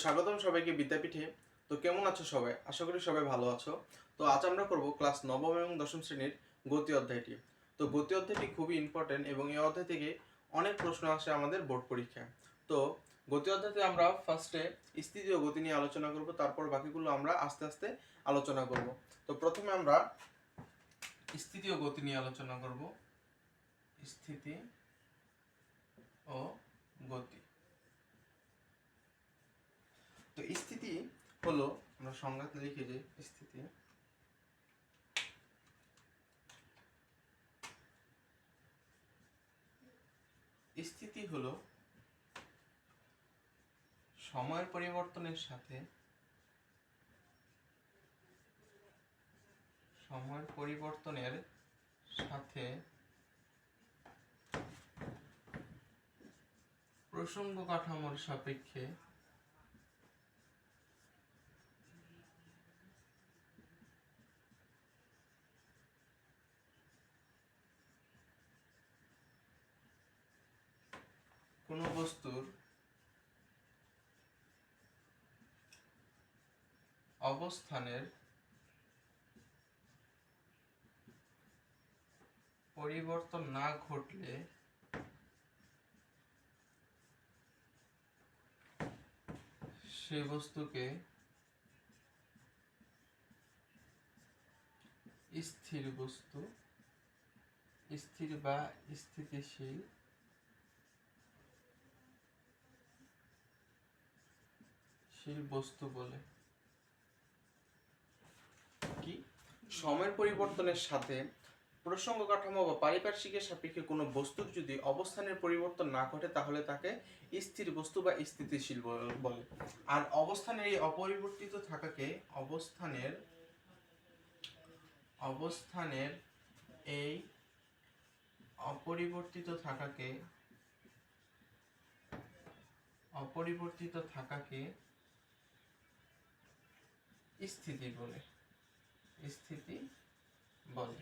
স্বাগতম সবাইকে বিদ্যাপীঠে। তো কেমন আছো সবাই? আশা করি সবাই ভালো আছো। তো আজ আমরা করব ক্লাস নবম এবং দশম শ্রেণীর গতি অধ্যায়টি। তো গতি অধ্যায়টি খুবই ইম্পর্টেন্ট এবং এই অধ্যায় থেকে অনেক প্রশ্ন আসে আমাদের বোর্ড পরীক্ষায়। তো গতি অধ্যায়তে আমরা ফার্স্টে স্থিতি ও গতি নিয়ে আলোচনা করব, তারপর বাকিগুলো আমরা আস্তে আস্তে আলোচনা করব। তো প্রথমে আমরা স্থিতি ও গতি নিয়ে আলোচনা করব। স্থিতি ও গতি। তো স্থিতি হলো, আমরা সংজ্ঞা লিখে যে স্থিতি স্থিতি হলো সময়ের পরিবর্তনের সাথে প্রসঙ্গ কাঠামোর সাপেক্ষে কোন বস্তুর অবস্থানের পরিবর্তন না ঘটলে সে বস্তুকে স্থির বস্তু, স্থির বা স্থিতিশীল বস্তু বলে। কি সময়ের পরিবর্তনের সাথে প্রসঙ্গ কাঠামো বা পারিপার্শ্বিকের সাপেক্ষে কোনো বস্তুর যদি অবস্থানের পরিবর্তন না ঘটে তাহলে তাকে স্থির বস্তু বা স্থিতিশীল বলে। আর অবস্থানের এই অপরিবর্তিত থাকাকে অবস্থানের এই অপরিবর্তিত থাকাকে স্থিতি বলে।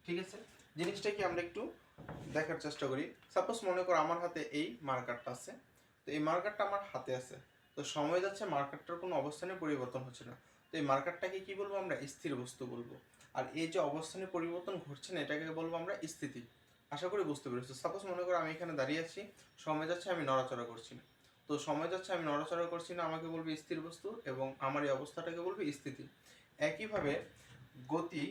ঠিক আছে, জিনিসটা কি আমরা একটু দেখার চেষ্টা করি। সাপোজ মনে করো আমার হাতে এই মার্কারটা আছে, তো এই মার্কারটা আমার হাতে আছে, তো সময় যাচ্ছে, মার্কারটার কোনো অবস্থানের পরিবর্তন হচ্ছে না, তো এই মার্কারটাকে কি বলবো আমরা? স্থির বস্তু বলবো। আর এই যে অবস্থানের পরিবর্তন ঘটছে না, এটাকে বলবো আমরা স্থিতি। আশা করি বুঝতে পেরেছো। সাপোজ মনে করো আমি এখানে দাঁড়িয়ে আছি, সময় যাচ্ছে, আমি নড়াচড়া করছি না, তো সময় যাচ্ছে আমি নড়াচড়া করছি না, আমাকে বলবে স্থির বস্তু, এবং আমার এই অবস্থাটাকে বলবে স্থিতি। একইভাবে গতি,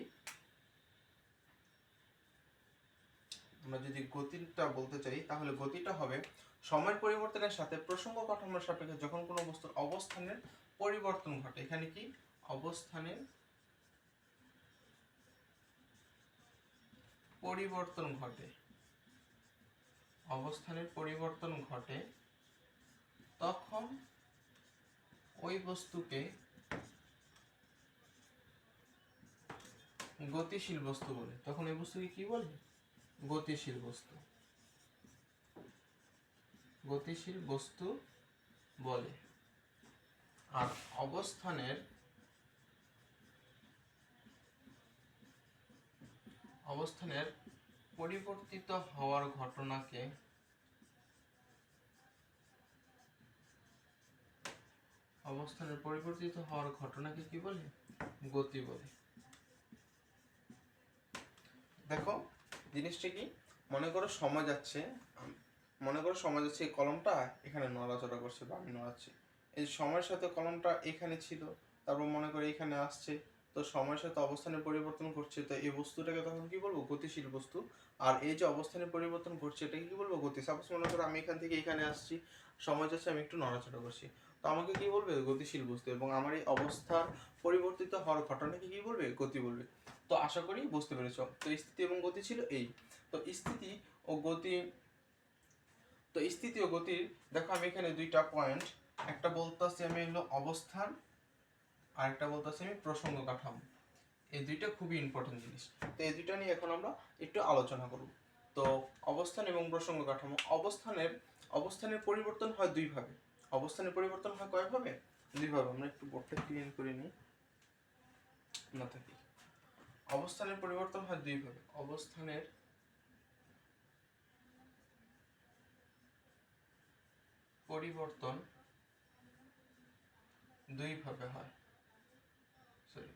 আমরা যদি গতিটা বলতে চাই তাহলে গতিটা হবে সময়ের পরিবর্তনের সাথে প্রসঙ্গ কাঠামোর সাপেক্ষে যখন কোনো বস্তুর অবস্থানের পরিবর্তন ঘটে। এখানে কি অবস্থানের পরিবর্তন ঘটে তখন ওই বস্তুকে গতিশীল বস্তু বলে। তখন এই বস্তুকে কি বলে? গতিশীল বস্তু বলে। আর অবস্থানের পরিবর্তিত হওয়ার ঘটনাকে কি বলে? গতি বলে। দেখো জিনিসটা কি, মনে করো সময় যাচ্ছে, এই কলমটা এখানে নড়াচড়া করছে বা আমি নড়াচ্ছি, এই সময়ের সাথে কলমটা এখানে ছিল, তারপর মনে করো এখানে আসছে, তো সময়ের সাথে অবস্থানের পরিবর্তন ঘটছে, তো এই বস্তুটাকে তখন কি বলবো? গতিশীল বস্তু। আর এই যে অবস্থানের পরিবর্তন ঘটছে এটাকে কি বলবো? গতি। সাপোজ মনে করো আমি এখান থেকে এখানে আসছি, সময় যাচ্ছে, আমি একটু নড়াচড়া করছি, তো আমাকে কি বলবে? গতিশীল বস্তু। এবং আমার এই অবস্থার পরিবর্তিত হওয়ার ঘটনাকে কি বলবে? গতি বলবে। তো আশা করি বুঝতে পেরেছ। তো স্থিতি এবং গতি ছিল এই। তো স্থিতি ও গতির দেখো আমি এখানে দুইটা পয়েন্ট, একটা বলতেছি আমি হলো অবস্থান, আর একটা বলতেছি আমি প্রসঙ্গ কাঠামো। এই দুইটা খুবই ইম্পর্টেন্ট জিনিস। তো এই দুইটা নিয়ে এখন আমরা একটু আলোচনা করব। তো অবস্থান এবং প্রসঙ্গ কাঠামো। অবস্থানের পরিবর্তন হয় দুইভাবে। অবস্থানের পরিবর্তন হয় কয়ভাবে? দুইভাবে। আমরা একটু বোর্ডটা ক্লিন করে নিই না থাকি। অবস্থানের পরিবর্তন হয় দুইভাবে। অবস্থানের পরিবর্তন দুইভাবে হয়, সরি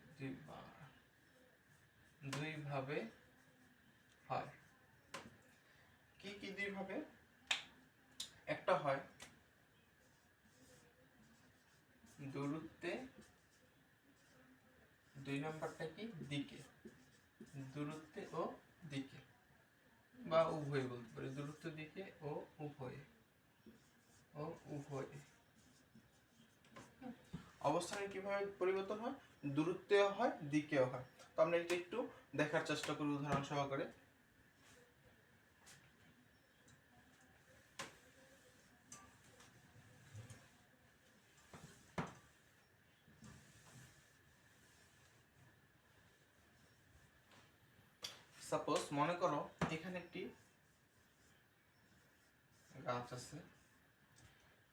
দুইভাবে হয়। কি কি দুইভাবে? একটা হয় দূরত্বে, দুই নাম্বারটা কি দিকে, দূরত্বে ও দিকে, বা উভয় বলতে পারি, দূরত্ব দিকে ও উভয়ে, অবস্থানের কিভাবে পরিবর্তন হয়? দূরত্বেও হয়, দিকেও হয়। তো আমরা এটা একটু দেখার চেষ্টা করি উদাহরণ সহকারে। সাপোজ মনে করো এখানে একটি গাছ আছে,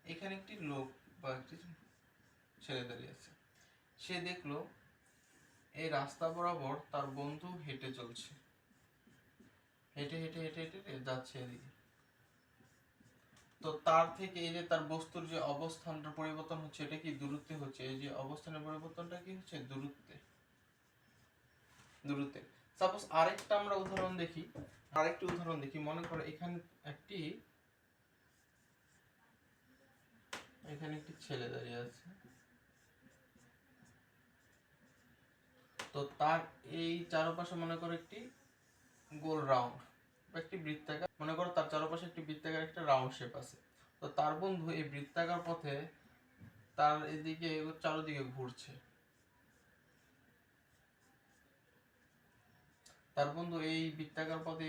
এখানে একটি লোক বা একটি ছেলে দাঁড়িয়ে আছে। সে দেখলো এই রাস্তা বরাবর তার বন্ধু হেঁটে চলছে, হেঁটে হেঁটে হেঁটে হেঁটে যাচ্ছে এদিকে। তো তার থেকে এই যে তার বস্তুর যে অবস্থানটা পরিবর্তন হচ্ছে, এটা কি দূরত্বে হচ্ছে? এই যে অবস্থানের পরিবর্তনটা কি হচ্ছে? দূরত্বে। সাপোজ আরেকটা আমরা উদাহরণ দেখি, আরেকটি উদাহরণ দেখি। মনে করো এখানে একটি ছেলে দাঁড়িয়ে আছে, তো তার এই চারপাশে মনে করো একটি গোল রাউন্ড বা একটি বৃত্তাকার, মনে করো তার চারপাশে একটি বৃত্তাকার একটা রাউন্ড শেপ আছে। তো তার বন্ধু এই বৃত্তাকার পথে তার এদিকে চারদিকে ঘুরছে, তার বন্ধু এই বৃত্তাকার পথে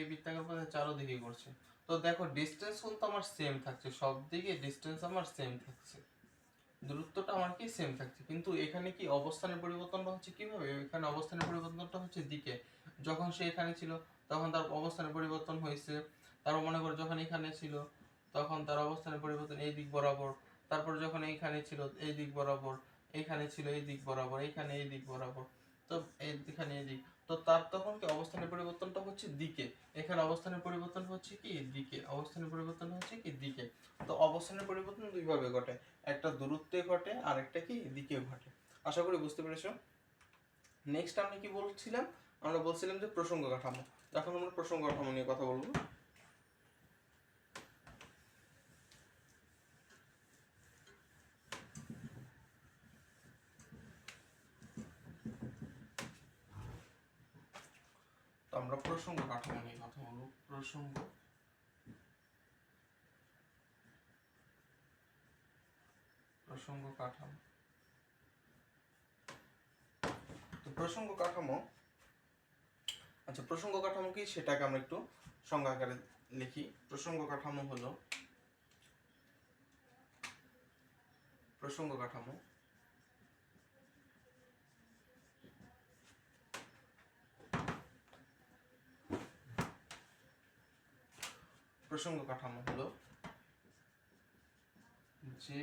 চারদিকে ঘুরছে। তো দেখো ডিস্টেন্স কিন্তু আমার সেম থাকছে, সব দিকে ডিস্টেন্স আমার সেম থাকছে, দূরত্বটা আমার কি সেম থাকছে, কিন্তু এখানে কি অবস্থানের পরিবর্তনটা হচ্ছে কিভাবে? এখানে অবস্থানের পরিবর্তনটা হচ্ছে দিকে। যখন সে এখানে ছিল তখন তার অবস্থানের পরিবর্তন হয়েছে। তারও মনে করো যখন এখানে ছিল তখন তার অবস্থানের পরিবর্তন এই দিক বরাবর, তারপর যখন এইখানে ছিল এই দিক বরাবর, এইখানে ছিল এই দিক বরাবর, এইখানে এই দিক বরাবর, তো এইখানে এই দিক। তো তার তখন কি অবস্থানের পরিবর্তনটা হচ্ছে দিকে, এখানে অবস্থানের পরিবর্তন হচ্ছে কি দিকে, অবস্থানের পরিবর্তন হচ্ছে কি দিকে। তো অবস্থানের পরিবর্তন দুইভাবে ঘটে, একটা দূরত্বে ঘটে আর একটা কি দিকে ঘটে। আশা করি বুঝতে পেরেছো। নেক্সট আমরা কি বলছিলাম? আমরা বলছিলাম যে প্রসঙ্গ কাঠামো। এখন আমরা প্রসঙ্গ কাঠামো নিয়ে কথা বলবো। তো আমরা প্রসঙ্গ কাঠামো নিয়ে কথা বলবো। প্রসঙ্গ কাঠামো। তো প্রসঙ্গ কাঠামো, আচ্ছা প্রসঙ্গ কাঠামো কি সেটাকে আমরা একটু সংজ্ঞা আকারে লিখি। প্রসঙ্গ কাঠামো হলো, প্রসঙ্গ কাঠামো প্রসঙ্গ কাঠামো হলো যে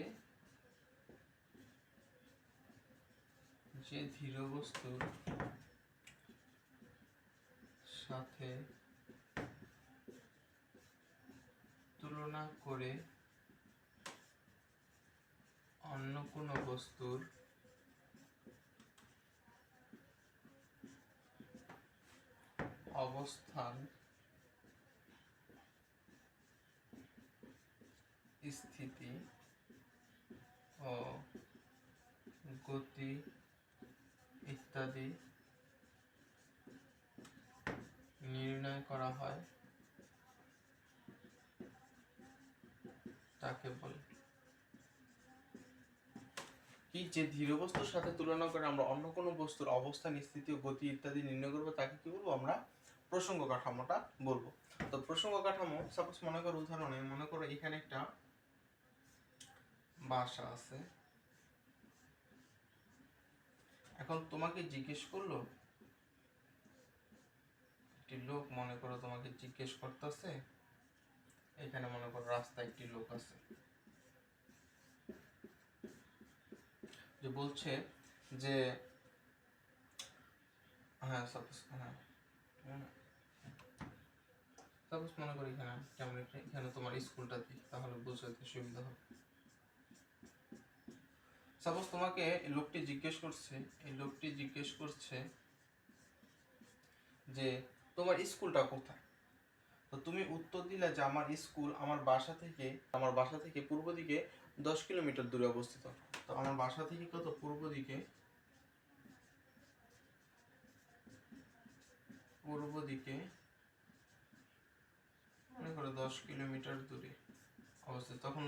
ধীর বস্তুর সাথে তুলনা করে অন্য কোনো বস্তুর অবস্থান, স্থিতি ও গতি ইত্যাদি নির্ণয় করা হয় তাকে বলে কি? যে ধীর বস্তুর সাথে তুলনা করে আমরা অন্য কোনো বস্তুর অবস্থান, স্থিতি ও গতি ইত্যাদি নির্ণয় করবো তাকে কি বলবো? আমরা প্রসঙ্গ কাঠামোটা বলবো। তো প্রসঙ্গ কাঠামো, সাপোজ মনে করো উদাহরণে মনে করো এখানে একটা বাসা আছে। এখন তোমাকে জিজ্ঞেস করলো একটি লোক, মনে করো তোমাকে জিজ্ঞেস করতেছে, এখানে মনে করো রাস্তায় একটি লোক আছে, যে বলছে যে সাপোজ মনে করি এখানে তোমার স্কুলটা দিই, তাহলে বুঝতে সুবিধা হবে। সাপোজ তোমাকে এই লোকটি জিজ্ঞেস করছে যে তোমার স্কুলটা কোথায়, তো তুমি উত্তর দিলে যে আমার স্কুল আমার বাসা থেকে পূর্ব দিকে 10 কিলোমিটার দূরে অবস্থিত। তো আমার বাসা থেকে কত, পূর্ব দিকে মনে করো 10 কিলোমিটার দূরে অবস্থিত। তখন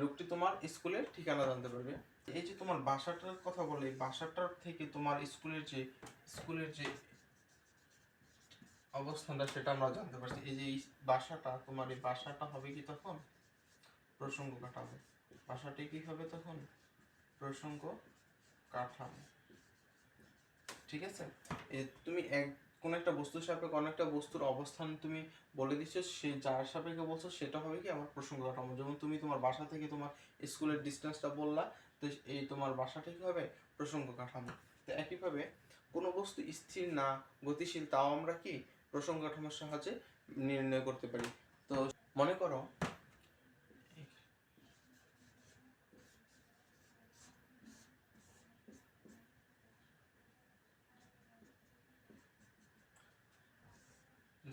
লোকটি তোমার স্কুলের ঠিকানা জানতে পারবে। এই যে তোমার বাসাটার কথা বলে, বাসাটার থেকে তোমার স্কুলের যে অবস্থানটা সেটা আমরা জানতে পারছি। এই যে তোমার এই বাসাটা হবে কি তখন প্রসঙ্গ কাঠামো। বাসাটি কি হবে তখন প্রসঙ্গ কাঠামো। ঠিক আছে, তুমি কোন একটা বস্তুর সাপেক্ষে কোন একটা বস্তুর অবস্থান তুমি বলে দিচ্ছ, সে যার সাপেক্ষে বলছো সেটা হবে কি আমার প্রসঙ্গ কাঠামো। যেমন তুমি তোমার বাসা থেকে তোমার স্কুলের ডিস্টেন্সটা বললা, তো এই তোমার বাসাটা কি হবে প্রসঙ্গ কাঠামো। তো একইভাবে কোনো বস্তু স্থির না গতিশীল তাও আমরা কি প্রসঙ্গ কাঠামোর সাহায্যে নির্ণয় করতে পারি। তো মনে করো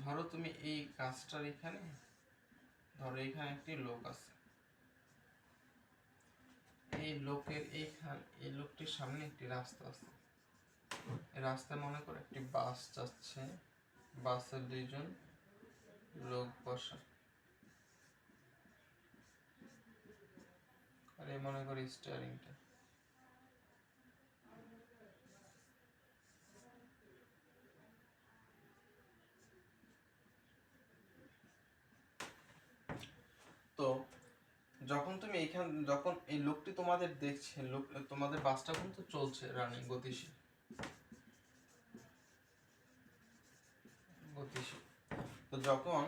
ধরো তুমি এই গাছটার এখানে একটি লোক আছে, এই লোকটির সামনে একটি রাস্তা আছে। এই রাস্তায় মনে করো একটি বাস যাচ্ছে, বাসের 2 জন লোক বসা, আর এই মনে করো স্টিয়ারিংটা। তো যখন এই লোকটি তোমাদের দেখছে, তোমাদের বাসটা কিন্তু চলছে, রানিং, গতিশীল। তো যখন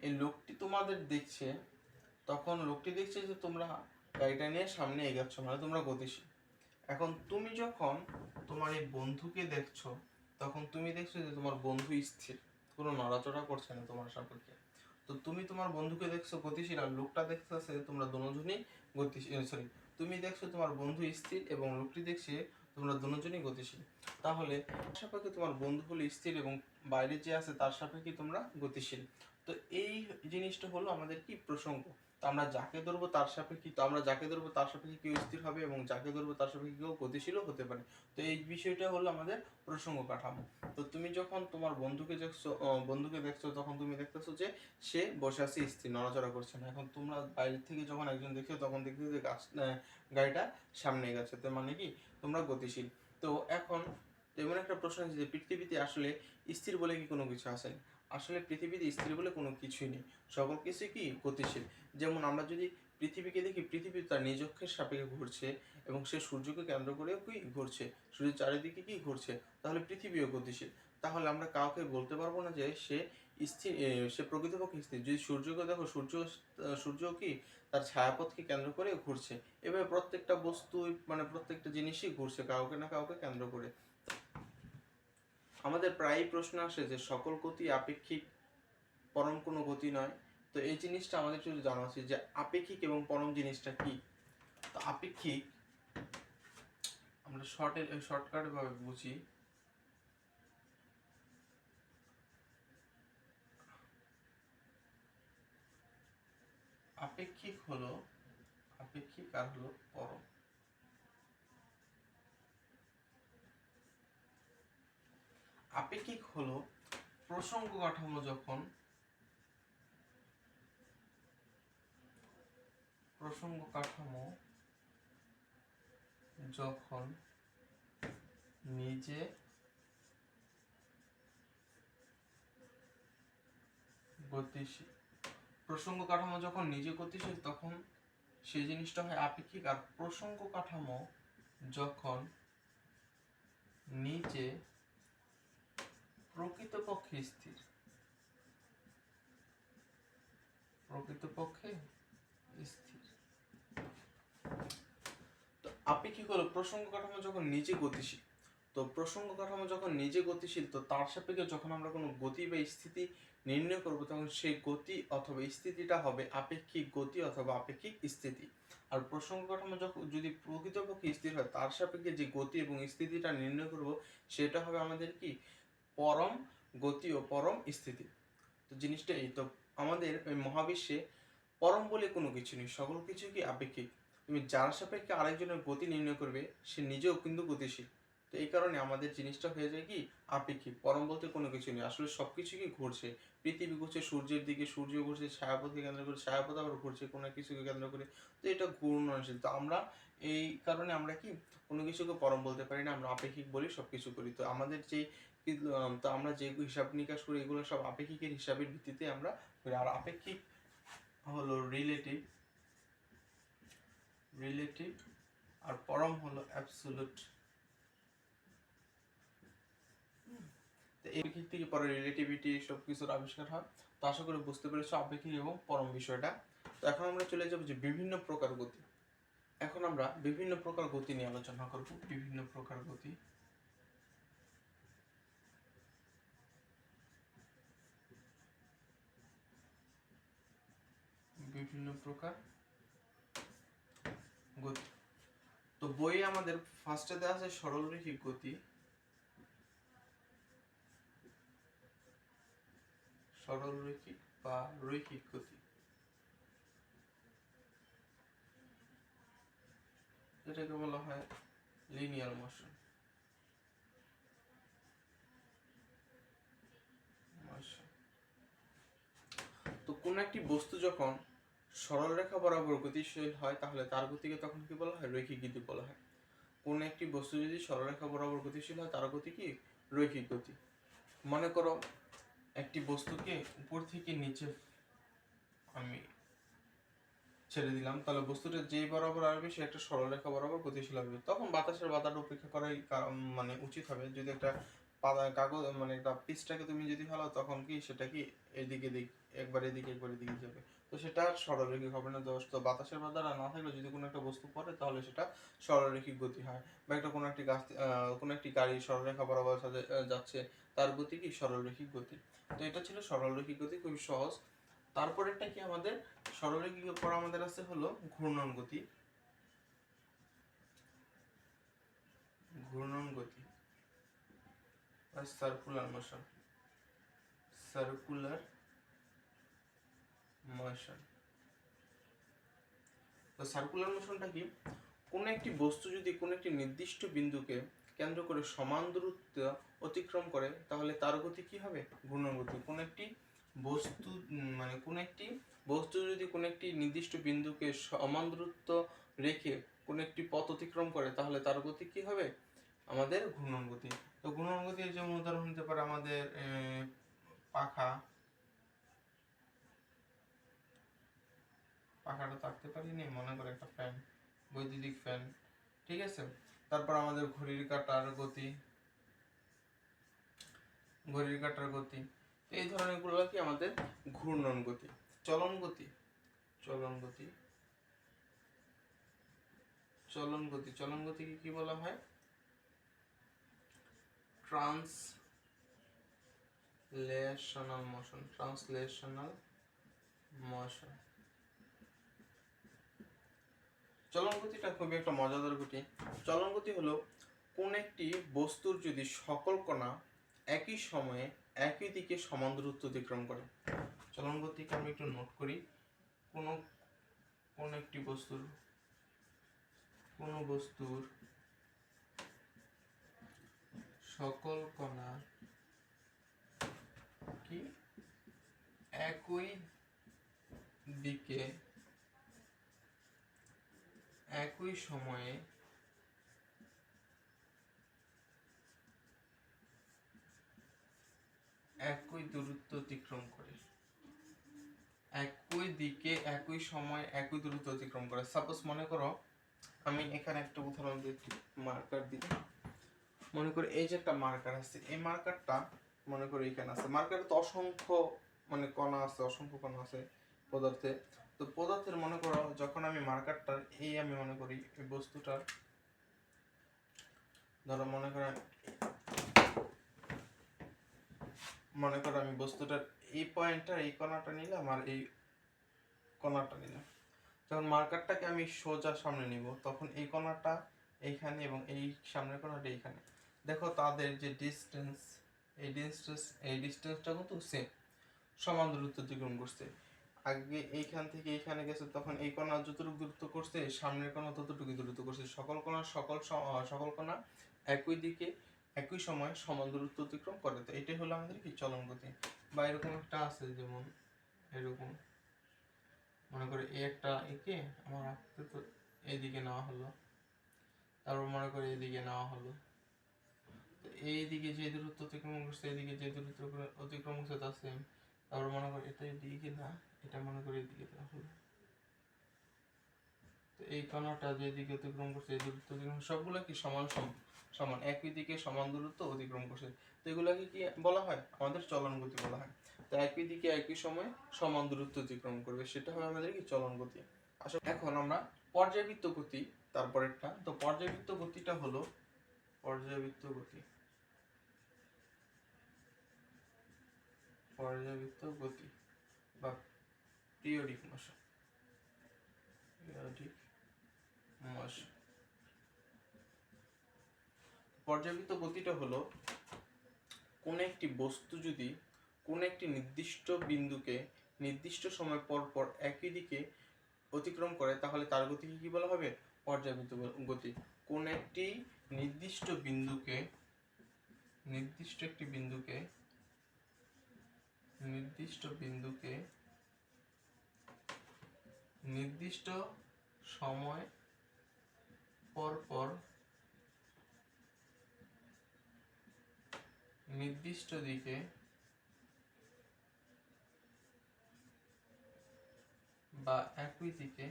এই লোকটি তোমাদের দেখছে, তখন লোকটি দেখছে যে তোমরা গাড়িটা নিয়ে সামনে এগোচ্ছ, মানে তোমরা গতিশীল। এখন তুমি যখন তোমার এই বন্ধুকে দেখছো, তখন তুমি দেখছো যে তোমার বন্ধু স্থির, কোনো নড়াচড়া করছে না তোমার সাপেক্ষে। তো তুমি তোমার বন্ধুকে দেখছো গতিশীল, আর লোকটা দেখতেছে তোমরা দুজনই গতিশীল, তুমি দেখছো তোমার বন্ধু স্থির এবং লোকটি দেখছে তোমরা দুজনই গতিশীল। তাহলে সাপেক্ষে তোমার বন্ধু হলো স্থির এবং বাইরে যে আছে তার সাপেক্ষে তোমরা গতিশীল। তো এই জিনিসটা হলো আমাদের কি প্রসঙ্গ। তো আমরা যাকে ধরবো তার সাপেক্ষে কেউ স্থির হবে এবং যাকে ধরবো তার সাপেক্ষে কেউ গতিশীলও হতে পারে। তো এই বিষয়টা হলো আমাদের প্রসঙ্গ কাঠামো। তো তুমি যখন তোমার বন্ধুকে দেখছো তখন তুমি দেখতেছো যে সে বসে আছে স্থির, নড়াচড়া করছে না। এখন তোমরা বাইরে থেকে যখন একজন দেখছো তখন দেখছো যে গাড়িটা সামনে গেছে, তো মানে কি তোমরা গতিশীল। তো এখন এমন একটা প্রশ্ন আছে যে পৃথিবীতে আসলে স্থির বলে কি কোনো কিছু আছে? আসলে পৃথিবীতে স্থির বলে কোনো কিছুই নেই, সকল কিছু কি গতিশীল। যেমন আমরা যদি পৃথিবীকে দেখি, পৃথিবী তার নিজ অক্ষের সাপেক্ষে ঘুরছে এবং সে সূর্যকে কেন্দ্র করেও কি ঘুরছে, সূর্যের চারিদিকে কি ঘুরছে, তাহলে পৃথিবীও গতিশীল। তাহলে আমরা কাউকে বলতে পারবো না যে সে প্রকৃতপক্ষে স্থির। যদি সূর্যকে দেখো, সূর্য কি তার ছায়াপথকে কেন্দ্র করে ঘুরছে। এভাবে প্রত্যেকটা বস্তু, মানে প্রত্যেকটা জিনিসই ঘুরছে কাউকে না কাউকে কেন্দ্র করে। আমাদের প্রায়ই প্রশ্ন আসে যে সকল গতি আপেক্ষিক, পরম কোনো গতি নয়। তো এই জিনিসটা আমাদের যদি জানা উচিত যে আপেক্ষিক এবং পরম জিনিসটা কি। তো আপেক্ষিক আমরা শর্টকাট ভাবে বুঝি। আপেক্ষিক আর হলো পরম। আপেক্ষিক হলো প্রসঙ্গ কাঠামো যখন নিজে গতিশীল, তখন সেই জিনিসটা হয় আপেক্ষিক। আর প্রসঙ্গ কাঠামো যখন নিজে প্রকৃতপক্ষে স্থির, তো আপেক্ষিক হলো প্রসঙ্গ কাঠামো যখন নিজে গতিশীল, তো প্রসঙ্গ কাঠামো যখন নিজে গতিশীল, তো তার সাপেক্ষে যখন আমরা কোনো গতি বা স্থিতি নির্ণয় করব, তখন সেই গতি অথবা স্থিতিটা হবে আপেক্ষিক গতি অথবা আপেক্ষিক স্থিতি। আর প্রসঙ্গ কাঠামো যখন যদি প্রকৃতপক্ষে স্থির হয়, তার সাপেক্ষে যে গতি এবং স্থিতিটা নির্ণয় করব, সেটা হবে আমাদের কি পরম গতি ও পরম স্থিতি। তো জিনিসটা এই। তো আমাদের ওই মহাবিশ্বে পরম বলে কোনো কিছু নেই, সকল কিছু কি আপেক্ষিক। তুমি যার সাপেক্ষে আরেকজনের গতি নির্ণয় করবে, সে নিজেও কিন্তু গতিশীল। তো এই কারণে আমাদের জিনিসটা হয়ে যায় কি আপেক্ষিক। পরম বলতে কোনো কিছু নেই, আসলে সবকিছু কি ঘুরছে। পৃথিবী ঘুরছে সূর্যের দিকে, সূর্য ঘুরছে ছায়াপথকে কেন্দ্র করে, ছায়াপথ আবার ঘুরছে কোনো কিছুকে কেন্দ্র করে। তো এটা ঘূর্ণনশীল। তো আমরা এই কারণে আমরা কি কোনো কিছুকে পরম বলতে পারি না, আমরা আপেক্ষিক বলি সবকিছু করি। তো আমাদের যে তো আমরা যে হিসাব নিকাশ করি, এগুলো সব আপেক্ষিকের হিসাবের ভিত্তিতে আমরা করি। আর আপেক্ষিক হলো রিলেটিভ, আর পরম হলো অ্যাবসোলুট। তো এই দিক থেকে পরে রিলেটিভিটি সব কিছুর আবিষ্কার হয়। তো আশা করি বুঝতে পেরেছো আপেক্ষিক এবং পরম বিষয়টা। তো এখন আমরা চলে যাবো যে বিভিন্ন প্রকার গতি। এখন আমরা বিভিন্ন প্রকার গতি নিয়ে আলোচনা করব। বিভিন্ন প্রকার গতি, বিভিন্ন প্রকার গতি। তো বইয়ে আমাদের ফার্স্টে দেওয়া আছে সরলরৈখিক গতি, সরলরৈখিক বা রৈখিক গতি, যেটাকে বলা হয় লিনিয়ার মোশন। তো কোন একটি বস্তু যখন সরল রেখা বরাবর গতিশীল হয়, তাহলে তার গতিকে তখন কি বলা হয়? রৈখিক গতি বলা হয়। কোন একটি বস্তু যদি সরলরেখা বরাবর গতিশীল হয়, তার গতি কি রৈখিক গতি। মনে করো একটি বস্তুকে উপর থেকে নিচে আমি ছেড়ে দিলাম, তাহলে বস্তুটা যেই বরাবর আসবে সে একটা সরলরেখা বরাবর গতিশীল হবে। তখন বাতাসের বাধাটা উপেক্ষা করাই মানে উচিত হবে। যদি একটা কাগজ মানে একটা পিচটাকে তুমি যদি ফেলাও, তখন কি সেটা কি এদিকে দিক একবার এদিকে একবার এদিকে যাবে। তো সেটা সরলরৈখিক হবে না। তো বাতাসের বাধাটা না থাকলে যদি কোনো একটা বস্তু পড়ে, তাহলে সেটা সরলরৈখিক গতি হয়। বা একটা কোনো একটি গাছ কোনো একটি গাড়ি সরলরেখা বরাবর যাচ্ছে, তার গতি কি সরলরৈখিক গতি। তো এটা ছিল সরলরৈখিক গতি, খুবই সহজ। তারপরেরটা কি আমাদের সরলরৈখিকের পর আমাদের আছে হলো ঘূর্ণন গতি। ঘূর্ণন গতি বা সার্কুলার মোশন, সার্কুলার মোশন। তো সার্কুলার মোশনটা কি? কোন একটি বস্তু যদি কোন একটি নির্দিষ্ট বিন্দুকে কেন্দ্র করে সমান দূরত্ব অতিক্রম করে, তাহলে তার গতি কি হবে? ঘূর্ণন গতি। কোন একটি বস্তু মানে কোন একটি বস্তু যদি কোন একটি নির্দিষ্ট বিন্দুকে সমান দূরত্ব রেখে কোন একটি পথ অতিক্রম করে, তাহলে তার গতি কি হবে? আমাদের ঘূর্ণন গতি। তো ঘূর্ণন গতির যেমন উদাহরণ হতে পারে আমাদের পাখা, পাখাটা থাকতে পারিনি, মনে করে একটা ফ্যান, বৈদ্যুতিক ফ্যান, ঠিক আছে। তারপর আমাদের ঘড়ির কাঁটার গতি, ঘড়ির কাঁটার গতি। তো এই ধরনের গুলো কি আমাদের ঘূর্ণন গতি। চলন গতি, চলন গতি, চলন গতি, চলন গতিকে কি বলা হয়? Translational motion, translational motion. চলন গতিটা খুবই একটা মজাদার গতি। চলন গতি হলো কোন একটি বস্তুর যদি সকল কণা একই সময়ে একই দিকে সমান দূরত্ব অতিক্রম করে। চলন গতিকে আমি একটু নোট করি। কোন একটি বস্তুর সকল কণা কি একই দিকে একই সময়ে একই দূরত্ব অতিক্রম করে, একই দিকে একই সময় একই দূরত্ব অতিক্রম করে। সাপোজ মনে করো আমি এখানে একটা উদাহরণ দিই, মার্কার দিই। মনে করি এই যে একটা মার্কার আছে, এই মার্কারটা মনে করি এখানে আছে। মার্কারে তো অসংখ্য মানে কণা আছে, অসংখ্য কণা আছে পদার্থে। তো পদার্থের মনে করো যখন আমি মার্কারটার এই আমি মনে করি এই বস্তুটার ধরো মনে করো আমি বস্তুটার এই পয়েন্টটা এই কোণাটা নিলাম আর এই কোণাটা নিলাম। যখন মার্কারটাকে আমি সোজা সামনে নিব তখন এই কোণাটা এইখানে এবং এই সামনের কোণাটা এইখানে। দেখো তাদের যে ডিস্টেন্স, এই ডিস্টেন্সটা কিন্তু সেম, সমান দূরত্ব অতিক্রম করছে। আগে এইখান থেকে এইখানে গেছে তখন এই কোণা যতটুকু দূরত্ব করছে সামনের কোণা ততটুকু দূরত্ব করছে। সকল কোণা একই দিকে একই সময় সমান দূরত্ব অতিক্রম করে। তো এটাই হলো আমাদের কি চলন গতি। বা এরকম একটা আছে, যেমন এরকম মনে করে এই একটা একে আমার আঁকতে তো এইদিকে নেওয়া হলো, তারপর মনে করে এইদিকে নেওয়া হলো, তো এইদিকে যে দূরত্ব অতিক্রম করছে এইদিকে যে দূরত্ব অতিক্রম করছে তা সেম। তারপর মনে করে এটা এদিকে না, এটা মনে করে এদিকে দেওয়া হলো, তো এই কোণাটা যে দিকে অতিক্রম করছে এই দূরত্ব অতিক্রম সবগুলো কি সমান সমান একই দিকে সমান দূরত্ব অতিক্রম করছে। তো এগুলোকে কি বলা হয়? আমাদের চলন গতি বলা হয়। তো একই দিকে একই সময় সমান দূরত্ব অতিক্রম করবে, সেটা হবে আমাদের কি চলন গতি। আসলে এখন আমরা পর্যায়বৃত্ত গতি তারপরেরটা। তো পর্যায়বৃত্ত গতিটা হলো পর্যায়বৃত্ত গতি বা পিরিয়ডিক মোশন। পর্যায়বৃত্ত গতিটা হলো কোন একটি বস্তু যদি কোন একটি নির্দিষ্ট বিন্দুকে নির্দিষ্ট সময় পর পর একই দিকে অতিক্রম করে তাহলে তার গতিকে কি বলা হবে? পর্যায়বৃত্ত গতি। কোন একটি নির্দিষ্ট বিন্দুকে নির্দিষ্ট সময় পর পর নির্দিষ্ট দিকে বা একই দিকে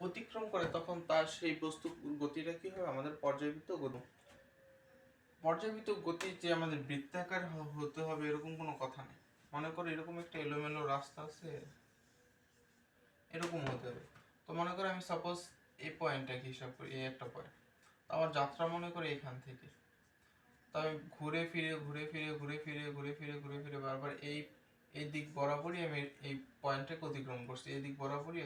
অতিক্রম করে তখন তার সেই বস্তু গতিটা কি হবে? আমাদের পর্যায়বৃত্ত গতি। পর্যায়বৃত্ত গতি যে আমাদের বৃত্তাকার হতে হবে এরকম কোনো কথা নেই। মনে করো এরকম একটা এলোমেলো রাস্তা আছে, এরকম হতে হবে। তো মনে করো আমি সাপোজ এই পয়েন্টটাকে হিসাব করি, এই একটা পয়েন্ট, আমার যাত্রা মনে করে এখান থেকে, তো আমি ঘুরে ফিরে বারবার এই দিক বরাবরই আমি এই পয়েন্টটাকে অতিক্রম করছি, এই দিক বরাবরই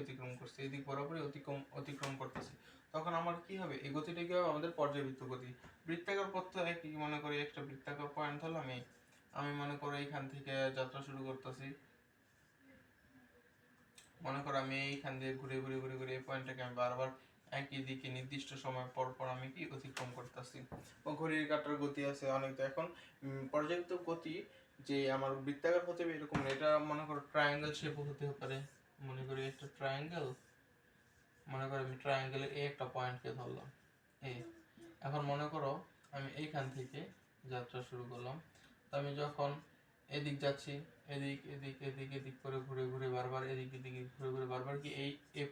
অতিক্রম করতেছি। তখন আমার কি হবে? এই গতিটা কি হবে? আমাদের পর্যায়বৃত্ত গতি। বৃত্তাকার পথ তো একই। মনে করি একটা বৃত্তাকার পয়েন্ট হলো, আমি মনে করো এইখান থেকে যাত্রা শুরু করতেছি। মনে করো আমি এইখান দিয়ে ঘুরে এই পয়েন্টটাকে আমি বারবার একই দিকে নির্দিষ্ট সময় পর পর আমি কি অতিক্রম করতেছি। ও ঘড়ির কাঁটার গতি আছে অনেক। তো এখন পর্যায়বৃত্ত গতি যে আমার বৃত্তাকার হতে হবে এরকম না, এটা মনে করো ট্রায়াঙ্গেল শেপ হতে পারে। মনে করি একটা ট্রায়াঙ্গেল, মনে করো আমি ট্রায়াঙ্গেলের এই একটা পয়েন্টকে ধরলাম এই। এখন মনে করো আমি এইখান থেকে যাত্রা শুরু করলাম, তো আমি যখন এদিক যাচ্ছি, এদিক করে ঘুরে বারবার বারবার কি এই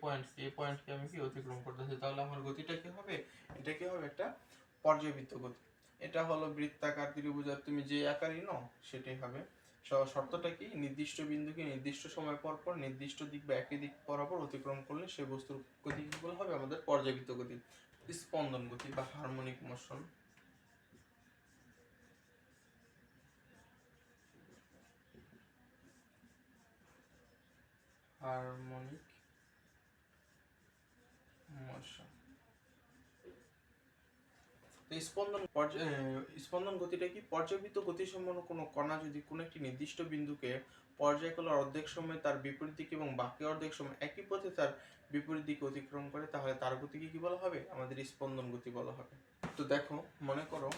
পয়েন্টকে আমি কি অতিক্রম করতেছি। তাহলে আমার গতিটা কি হবে? এটা কি হবে? একটা পর্যায়বৃত্ত গতি। এটা হলো বৃত্তাকার ত্রিভুজার তুমি যে আকারই নাও সেটাই হবে। শর্তটা কি? নির্দিষ্ট বিন্দুকে নির্দিষ্ট সময় পর পর নির্দিষ্ট দিক বা একই দিক বরাবর অতিক্রম করলে সে বস্তুর গতি কি বলা হবে? আমাদের পর্যায়বৃত্ত গতি। স্পন্দন গতি বা হারমোনিক মোশন। Harmonic motion. স্পন্দন গতিটা কি? পর্যায়বৃত্ত গতিসম্পন্ন কোনো কণা যদি কোনো একটি নির্দিষ্ট বিন্দুকে পর্যায়কালের অর্ধেক সময় তার বিপরীত দিকে এবং বাকি অর্ধেক সময় একই পথে তার বিপরীত দিকে অতিক্রম করে তাহলে তার গতিকে কি বলা হবে? আমাদের স্পন্দন গতি বলা হবে। তো দেখো মনে করো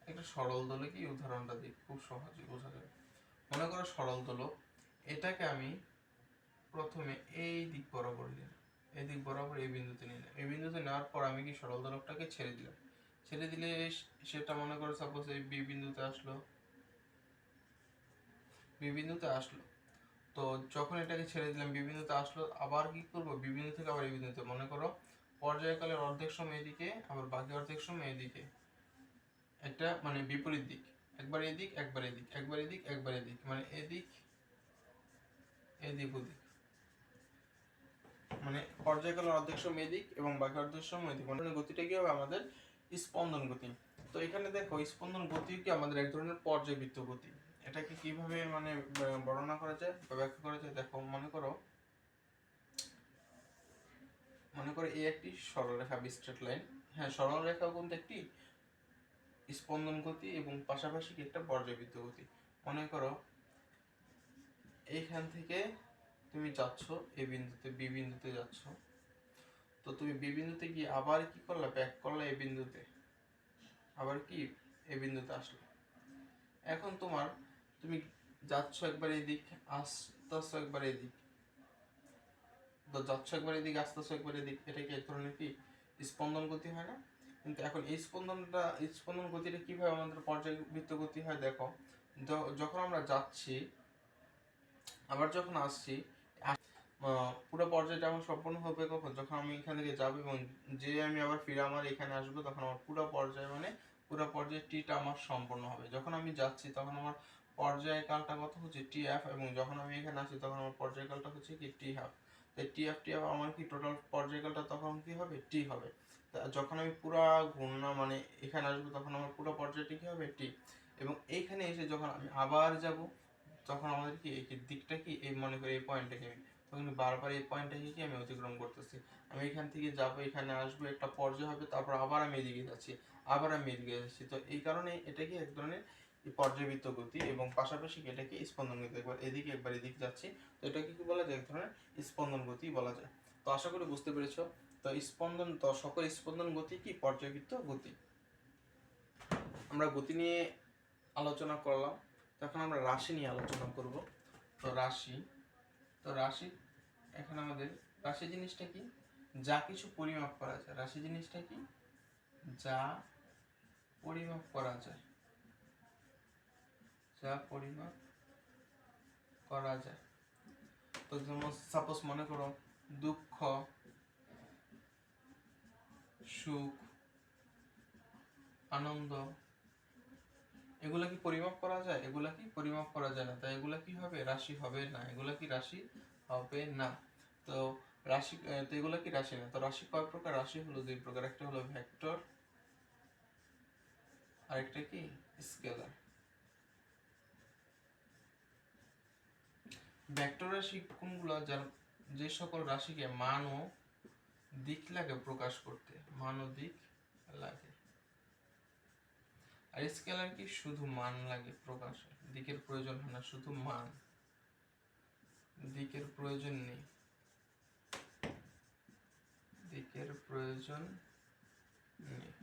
একটা সরল দোলক কি উদাহরণটা দিই, খুব সহজে বোঝা যাবে। মনে করো সরল দোলক, এটাকে আমি প্রথমে এই দিক বরাবর নিলাম, এই দিক বরাবর এই বিন্দুতে নিলাম। এই বিন্দুতে নেওয়ার পর আমি কি সরল দোলকটাকে ছেড়ে দিলাম। ছেড়ে দিলে সেটা মনে করো সাপোজ এই বি বিন্দুতে আসলো। তো যখন এটাকে ছেড়ে দিলাম বি বিন্দুতে আসলো, আবার কি করবো? বি বিন্দু থেকে আবার এই বিন্দুতে। মনে করো পর্যায়কালের অর্ধেক সময় এদিকে, আবার বাকি অর্ধেক সময় এদিকে। এটা মানে বিপরীত দিক, একবার এদিক একবার এদিক, একবার এদিক একবার এদিক, মানে এদিক ওদিক। মানে পর্যায়কালের অর্ধেক সময় এদিক এবং বাকি অর্ধেক সময় এদিক, মানে গতিটা কি হবে আমাদের স্পন্দন গতি। তো এখানে দেখো স্পন্দন গতি কি আমাদের এক ধরনের পর্যায়বৃত্ত গতি। এটাকে কিভাবে মানে বর্ণনা করা যায় বা ব্যাখ্যা করা যায়, দেখো মনে করো এই একটি সরলরেখা স্ট্রেট লাইন। হ্যাঁ, সরলরেখা কিন্তু একটি স্পন্দন গতি এবং পাশাপাশি একটা পর্যায়বৃত্ত গতি। মনে করো এইখান থেকে তুমি যাচ্ছ এ বিন্দুতে, বি বিন্দুতে যাচ্ছ, তো তুমি বি বিন্দুতে গিয়ে আবার কি করলা, ব্যাক করলা এ বিন্দুতে, আবার কি এ বিন্দুতে আসলে। এখন তুমি যাচ্ছ একবার এদিক, আসতেছ একবার এদিক, তো যাচ্ছ একবার এদিক, আসতেছ একবার এদিক, এটা কি এক ধরনের কি স্পন্দন গতি হয় না? কিন্তু এখন এই স্পন্দন গতিটা কিভাবে আমাদের পর্যায়বৃত্ত গতি হয়, দেখো যখন আমরা যাচ্ছি আবার যখন আসছি, পুরো পর্যায়টা আমার সম্পূর্ণ হবে কখন, যখন আমি এখান থেকে যাবো এবং যে আমি আবার ফিরে আমার এখানে আসবো, তখন আমার পুরো পর্যায় মানে পুরো পর্যায়ে টিটা আমার সম্পূর্ণ হবে। যখন আমি যাচ্ছি তখন আমার পর্যায়কালটা কত হচ্ছে টি এফ, এবং যখন আমি এখানে আসি তখন আমার পর্যায়কালটা হচ্ছে কি টি হাফ। তাই টি এফ আমার কি টোটাল পর্যায়কালটা তখন কি হবে, টি হবে। যখন আমি পুরো ঘূর্ণা মানে এখানে আসবো তখন আমার পুরো পর্যায়টি কি হবে, টি। এবং এইখানে এসে যখন আমি আবার যাব তখন আমাদের কি এই দিকটা কি, এই মনে করি এই পয়েন্টটাকে আমি তখন বারবার এই পয়েন্টটাকে কি আমি অতিক্রম করতেছি। আমি এখান থেকে যাব, এখানে আসবো, একটা পর্যায় হবে, তারপর আবার আমি এদিকে যাচ্ছি, আবার আমি এদিকে যাচ্ছি। তো এই কারণে এটাকে এক ধরনের পর্যায়বৃত্ত গতি এবং পাশাপাশি এটাকে স্পন্দন গতি, একবার এদিকে একবার এদিকে যাচ্ছি, তো এটাকে কি বলা যায়, এক ধরনের স্পন্দন গতি বলা যায়। তো আশা করি বুঝতে পেরেছো। তো সকল স্পন্দন গতি কি পর্যায়বৃত্ত গতি। আমরা গতি নিয়ে আলোচনা করলাম, তখন আমরা রাশি নিয়ে আলোচনা করব। তো রাশি এখন আমাদের রাশি জিনিসটা কি, যা কিছু পরিমাপ করা যায়। রাশি জিনিসটা কি, যা পরিমাপ করা যায়, যা পরিমাপ করা যায়। তো যেমন সাপোজ মনে করো দুঃখ, সুখ, আনন্দ, এগুলা কি পরিমাপ করা যায়? এগুলা কি পরিমাপ করা যায় না, তাই এগুলা কি হবে, রাশি হবে না। এগুলা কি রাশি হবে না। তো রাশি, তো এগুলা কি রাশি না। তো রাশি কয় প্রকার? রাশি হলো দুই প্রকার, একটা হলো ভেক্টর, আরেকটা কি স্কেলার। ভেক্টর রাশি কোনগুলো, যার যে সকল রাশিকে মান ও দিক লাগে প্রকাশ করতে, মান ও দিক লাগে। আর স্কেলার কি, শুধু মান লাগে প্রকাশে, দিকের প্রয়োজন হয় না, শুধু মান, দিকের প্রয়োজন নেই, দিকের প্রয়োজন নেই,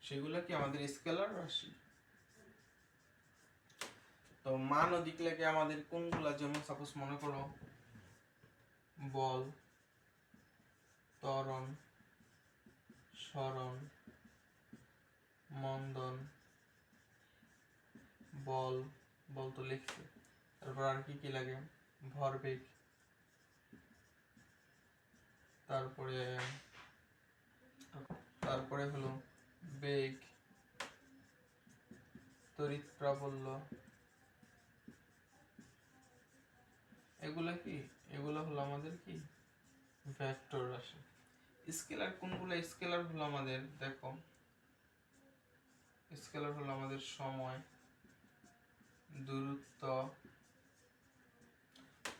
সেগুলো কি আমাদের স্কেলার রাশি। তো মান ও দিক লাগে আমাদের কোনগুলা, যেমন সাপোজ মনে করো বল, ত্বরণ, সরণ, মন্দন, বল তো লিখছে, তারপর আর কি কি লাগে, ভরবেগ, তারপরে হলো বেগ, তড়িৎ প্রাবল্য, এগুলা কি, এগুলো হলো আমাদের কি ভেক্টর রাশি। স্কেলার কোনগুলো? স্কেলার হলো আমাদের, দেখো স্কেলার হলো আমাদের সময়, দূরত্ব,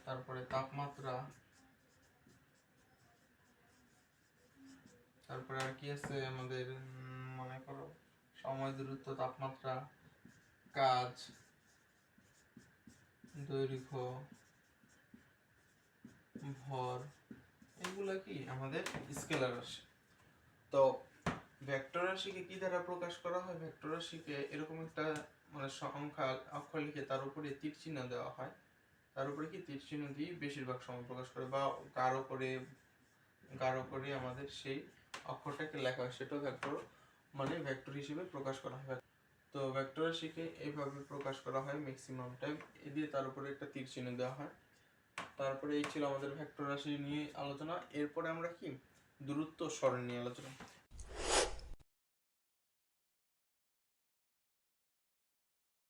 তারপরে তাপমাত্রা, তারপরে আর কি আছে আমাদের, মনে করো সময়, দূরত্ব, তাপমাত্রা, কাজ, দৈর্ঘ্য, ভর, এগুলা কি আমাদের স্কেলার রাশি। তো ভেক্টর রাশিকে কি দ্বারা প্রকাশ করা হয়? ভেক্টর রাশিকে এরকম একটা মানে সংখ্যা অক্ষর লিখে তার উপরে তীর চিহ্ন দেওয়া হয়, তার উপরে কি তীর চিহ্ন দিয়ে বেশিরভাগ সময় প্রকাশ করে, বা গাঢ় করে আমাদের সেই অক্ষরটাকে লেখা হয়, সেটাও ভেক্টর মানে ভেক্টর হিসেবে প্রকাশ করা হয়। তো ভেক্টর রাশিকে এইভাবে প্রকাশ করা হয় ম্যাক্সিমাম টাইম, এ দিয়ে তার উপরে একটা তীর চিহ্ন দেওয়া হয়। তারপরে এই ছিল আমাদের ভেক্টর রাশি নিয়ে আলোচনা। এরপরে আমরা কি দূরত্ব, সরণ নিয়ে আলোচনা।